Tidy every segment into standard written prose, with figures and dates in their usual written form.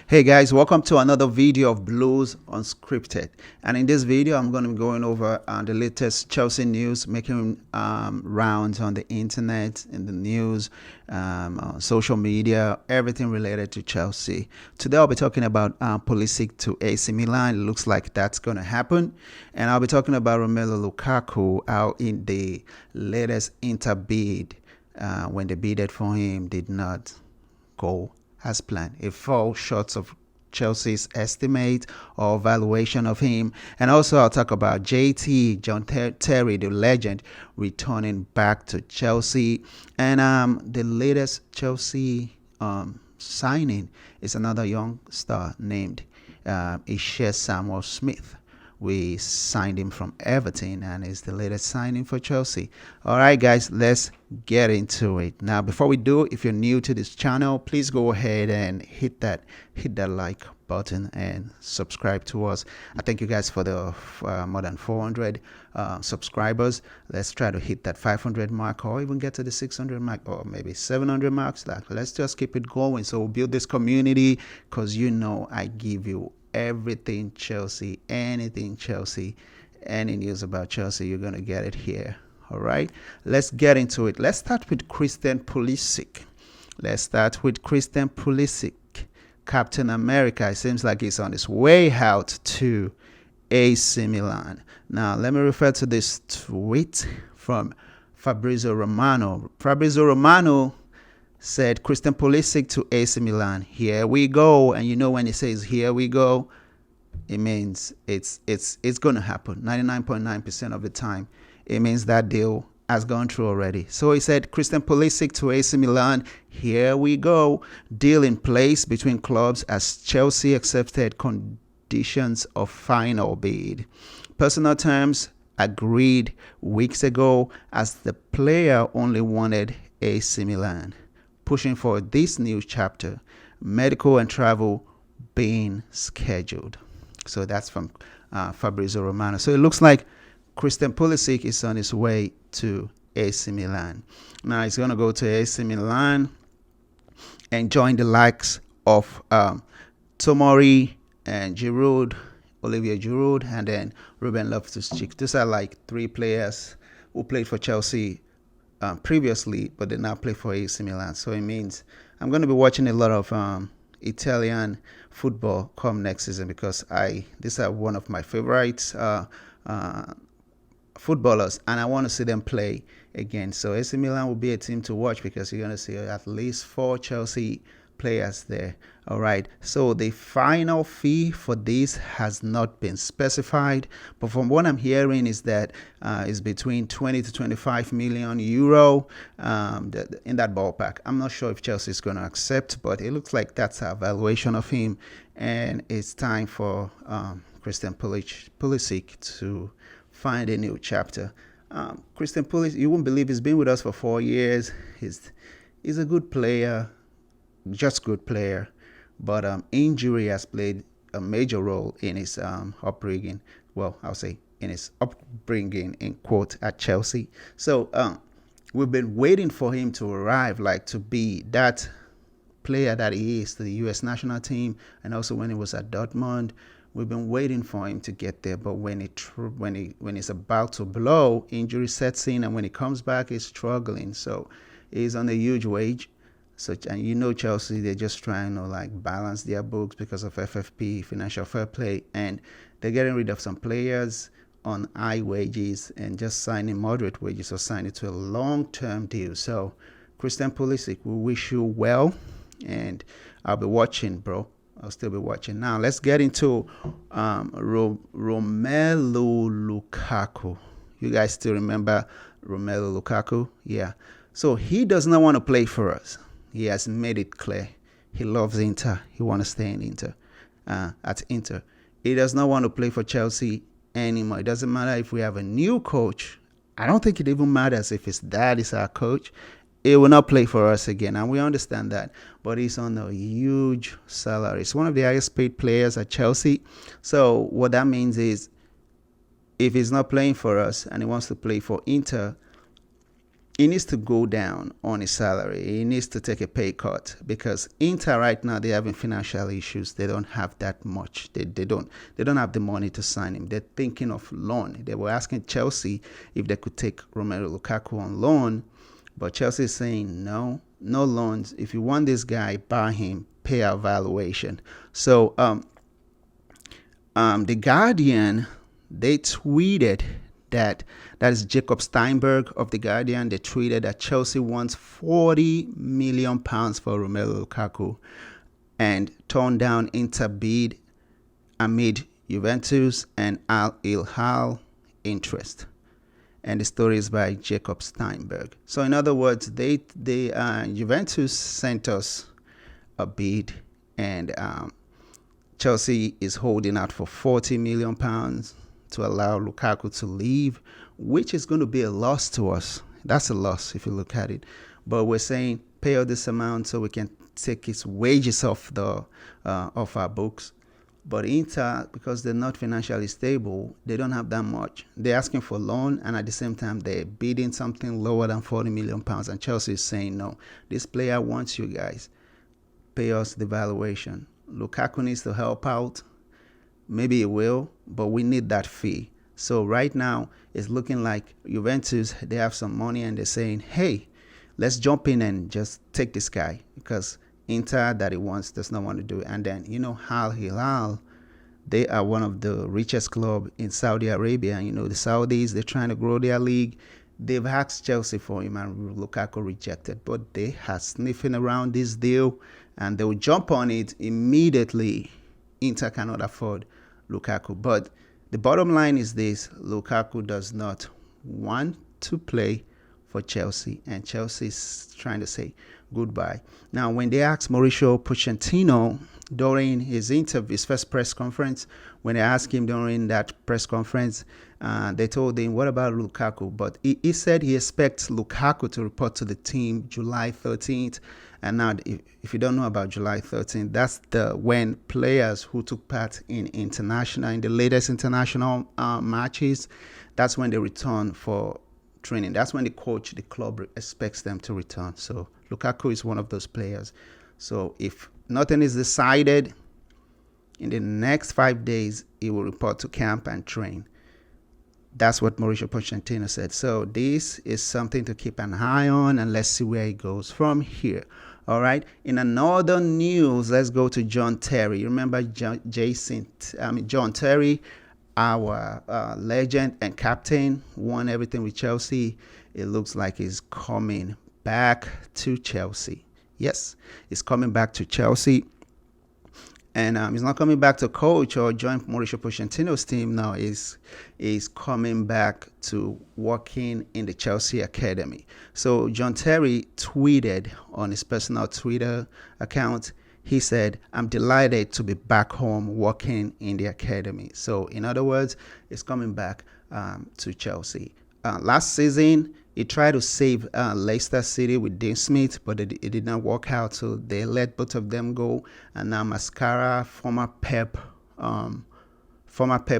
Hey guys, welcome to another video of Blues Unscripted. And in this video, I'm going to be going over the latest Chelsea news making rounds on the internet, in the news, on social media, everything related to Chelsea. Today, I'll be talking about Pulisic to AC Milan. It looks like that's going to happen. And I'll be talking about Romelu Lukaku out in the latest Inter bid when they bidded for him did not go as planned. It falls short of Chelsea's estimate or valuation of him. And also I'll talk about JT, John Terry, the legend, returning back to Chelsea. And the latest Chelsea signing is another young star named Isha Smith. We signed him from Everton and is the latest signing for Chelsea. All right, guys, let's get into it. Now, before we do, if you're new to this channel, please go ahead and hit that like button and subscribe to us. I thank you guys for the more than 400 subscribers. Let's try to hit that 500 mark or even get to the 600 mark or maybe 700 marks. Let's just keep it going. So we'll build this community because I give you everything Chelsea, anything Chelsea, any news about Chelsea, you're going to get it here. All right, let's get into it. Let's start with Christian Pulisic. Captain America. It seems like he's on his way out to AC Milan. Now, let me refer to this tweet from Fabrizio Romano. Fabrizio Romano said Christian Pulisic to AC Milan. Here we go. And when he says here we go, it means it's going to happen 99.9% of the time. It means that deal has gone through already. So he said Christian Pulisic to AC Milan. Here we go. Deal in place between clubs as Chelsea accepted conditions of final bid. Personal terms agreed weeks ago as the player only wanted AC Milan. Pushing for this new chapter, medical and travel being scheduled. So that's from Fabrizio Romano. So it looks like Christian Pulisic is on his way to AC Milan. Now he's going to go to AC Milan and join the likes of Tomori and Giroud, Olivier Giroud, and then Ruben Loftus-Cheek. These are like three players who played for Chelsea previously, but they now play for AC Milan. So it means I'm going to be watching a lot of Italian football come next season because these are one of my favorites footballers, and I want to see them play again. So AC Milan will be a team to watch because you're going to see at least 4 Chelsea players there. All right, so the final fee for this has not been specified, but from what I'm hearing is that it's between 20 to 25 million euro, in that ballpark. I'm not sure if Chelsea is going to accept, but it looks like that's our valuation of him, and it's time for Christian Pulisic to find a new chapter. Christian Pulisic, you won't believe he's been with us for 4 years. He's a good player, just good player, but injury has played a major role in his upbringing. Well, I'll say in his upbringing in quote at Chelsea. So we've been waiting for him to arrive, like to be that player that he is to the U.S. national team, and also when he was at Dortmund. We've been waiting for him to get there, but when he's about to blow, injury sets in, and when he comes back, he's struggling. So he's on a huge wage. So, and Chelsea, they're just trying to balance their books because of FFP, financial fair play, and they're getting rid of some players on high wages and just signing moderate wages or signing to a long-term deal. So, Christian Pulisic, we wish you well, and I'll be watching, bro. I'll still be watching. Now, let's get into Romelu Lukaku. You guys still remember Romelu Lukaku? Yeah. So he does not want to play for us. He has made it clear. He loves Inter. He wants to stay in Inter. At Inter. He does not want to play for Chelsea anymore. It doesn't matter if we have a new coach. I don't think it even matters if his dad is our coach. He will not play for us again, and we understand that. But he's on a huge salary. He's one of the highest paid players at Chelsea. So what that means is if he's not playing for us and he wants to play for Inter, he needs to go down on his salary. He needs to take a pay cut because Inter right now they're having financial issues. They don't have that much. They don't have the money to sign him. They're thinking of loan. They were asking Chelsea if they could take Romelu Lukaku on loan, but Chelsea is saying no, no loans. If you want this guy, buy him, pay our valuation. So the Guardian, they tweeted that is Jacob Steinberg of The Guardian. They tweeted that Chelsea wants £40 million for Romelu Lukaku and turned down Inter bid amid Juventus and Al Hilal interest. And the story is by Jacob Steinberg. So in other words, Juventus sent us a bid, and Chelsea is holding out for £40 million to allow Lukaku to leave, which is going to be a loss to us. That's a loss if you look at it. But we're saying pay all this amount so we can take his wages off our books. But Inter, because they're not financially stable, they don't have that much. They're asking for loan, and at the same time, they're bidding something lower than £40 million. And Chelsea is saying, no, this player wants you guys. Pay us the valuation. Lukaku needs to help out. Maybe it will, but we need that fee. So right now, it's looking like Juventus, they have some money and they're saying, hey, let's jump in and just take this guy because Inter that he wants does not want to do it. And then, Al Hilal, they are one of the richest club in Saudi Arabia. The Saudis, they're trying to grow their league. They've asked Chelsea for him and Lukaku rejected, but they are sniffing around this deal and they will jump on it immediately. Inter cannot afford Lukaku. But the bottom line is this: Lukaku does not want to play for Chelsea, and Chelsea is trying to say goodbye. Now, when they asked Mauricio Pochettino during his interview, his first press conference, when they asked him during that press conference, they told him, what about Lukaku? But he said he expects Lukaku to report to the team July 13th. And now, if you don't know about July 13th, that's when players who took part in the latest international matches, that's when they return for training. That's when the club expects them to return. So Lukaku is one of those players. So if nothing is decided, in the next 5 days, he will report to camp and train. That's what Mauricio Pochettino said. So this is something to keep an eye on, and let's see where it goes from here. All right. In another news, let's go to John Terry. You remember John Terry, our legend and captain, won everything with Chelsea. It looks like he's coming back to Chelsea. Yes, he's coming back to Chelsea. And he's not coming back to coach or join Mauricio Pochettino's team now. He's coming back to working in the Chelsea Academy. So John Terry tweeted on his personal Twitter account. He said, I'm delighted to be back home working in the academy. So in other words, he's coming back to Chelsea. Last season, he tried to save Leicester City with Dean Smith, but it did not work out. So they let both of them go. And now Mascara, former Pep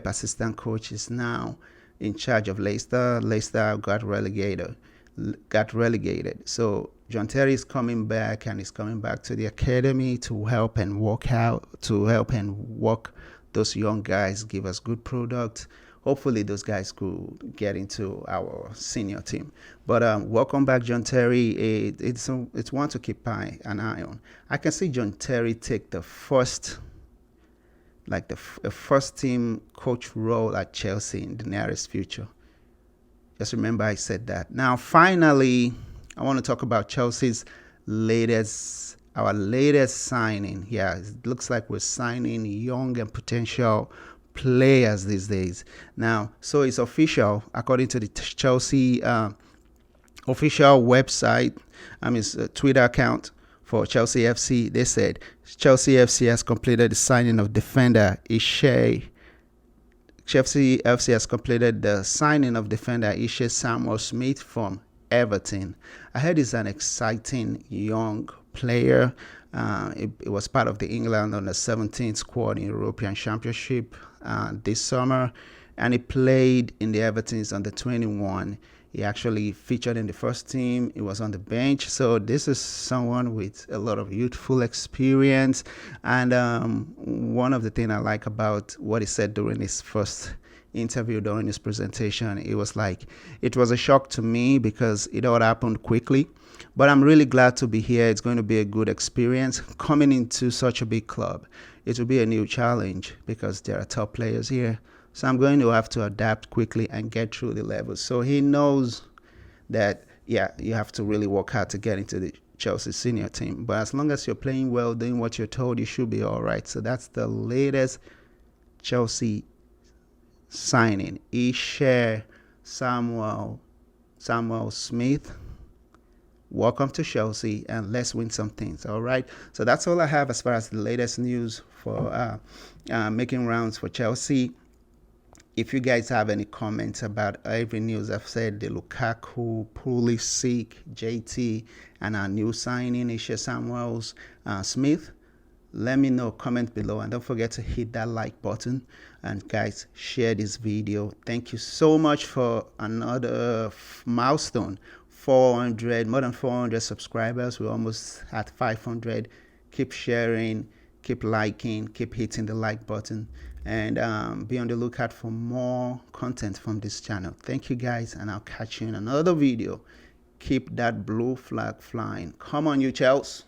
assistant coach, is now in charge of Leicester. Leicester got relegated. So John Terry is coming back, and he's coming back to the academy to help and work those young guys, give us good product. Hopefully those guys could get into our senior team. But welcome back, John Terry. It's one to keep an eye on. I can see John Terry take the first team coach role at Chelsea in the nearest future. Just remember I said that. Now, finally, I want to talk about Chelsea's our latest signing. Yeah, it looks like we're signing young and potential players these days. Now, so it's official, according to the Chelsea official website, his Twitter account for Chelsea FC. They said Chelsea FC has completed the signing of defender Ishe. Chelsea FC has completed the signing of defender Ishe Smith from Everton. I heard he's an exciting young player. It was part of the England under 17 squad in European Championship this summer, and he played in the Everton's under 21. He actually featured in the first team. He was on the bench. So this is someone with a lot of youthful experience. And one of the things I like about what he said during his first interview, during his presentation, it was like, it was a shock to me because it all happened quickly. But I'm really glad to be here. It's going to be a good experience coming into such a big club. It will be a new challenge because there are top players here. So I'm going to have to adapt quickly and get through the levels. So he knows that, yeah, you have to really work hard to get into the Chelsea senior team. But as long as you're playing well, doing what you're told, you should be all right. So that's the latest Chelsea signing. Ishe Smith. Welcome to Chelsea, and let's win some things. All right. So that's all I have as far as the latest news for making rounds for Chelsea. If you guys have any comments about every news I've said, the Lukaku, Pulisic, JT, and our new signing, Isha Smith, let me know. Comment below, and don't forget to hit that like button. And guys, share this video. Thank you so much for another milestone. 400, more than 400 subscribers. We're almost at 500. Keep sharing, keep liking, keep hitting the like button, and be on the lookout for more content from this channel. Thank you guys, and I'll catch you in another video. Keep that blue flag flying. Come on, you Chelsea.